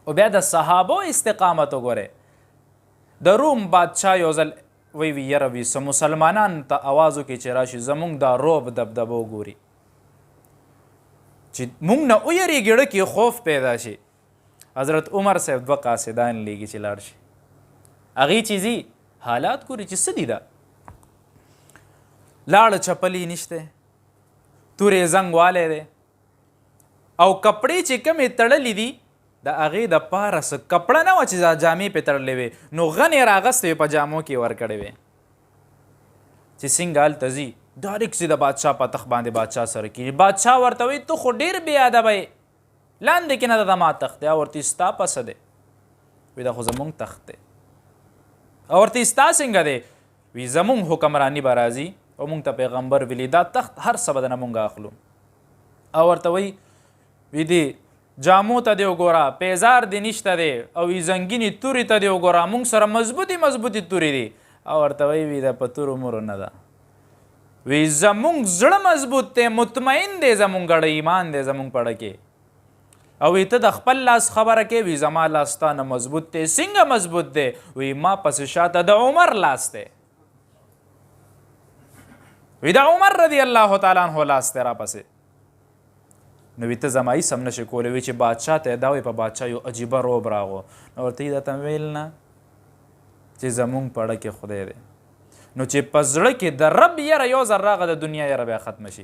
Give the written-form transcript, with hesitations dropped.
او بیا د صحابو استقامت وګورئ. د روم بادشاه یو ځل وی یره وي څه مسلمانان ته آواز وکړي چې راشي زمونږ دا روب دبدبه وګوري چې مونږ نه ویرېږي زړه کې خوف پیدا شي. حضرت عمر صاحب 2 قاصدان لیږي چې لاړ شي هغې چې ځي حالات ګوري چې څه دي دا لاړه چپلې نشته تورې زنګ والی دی او کپړې چې کمې تړلې دي د هغې دپاره څه کپړه نه وه چې جامې پې تړلې وې نو غنې راغستې وې په جامو کې ورکړې وې چې څنګه هلته ځي ډایرکټ سي د بادشاه په تخت باندې بادشاه سره کېږي. بادشاه ورته وایي ته خو ډېر بې ادبه یې لاندې کې نه ده زما تخت دی. او ورته ستا پسه دی وایي دا خو زمونږ تخت دی. او ورته ستا څنګه دی وایي زمونږ حکمراني به راځي او مونږ ته پیغمبر ویلي دا تخت هر څه به دنه مونږ اخلو. او ورته وایي وی دی جامو ته دی وګوره پیزار دی نشته دی او وی زنګینې تورې ته دی وګوره مونږ سره مضبوطې تورې دي. او ورته وایي وی دا په تورو مرو نه ده وی زمونږ زړه مضبوط دی مطمئن دی زمونږ ګډه ایمان دی زمونږ پړه کې. او وی ته د خپل لاس خبره کې وی زما لاس تا نه مضبوط دی. څنګه مضبوط دی وی ما پسې شاته د عمر لاس دی وی د عمر رضی الله تعالی عنه لاس دی را پسې. نو وی ته زما هیڅ هم نشي کولی وی چې بادشاه ته دا وی په بادشاه یو عجیبه روب راغو. نو ورته یې درته ویل نه چې زمونږ پړه کې خدای دی نو چې په زړه کې د رب یره یو ځل راغه د دنیا یره بیا ختمه شي.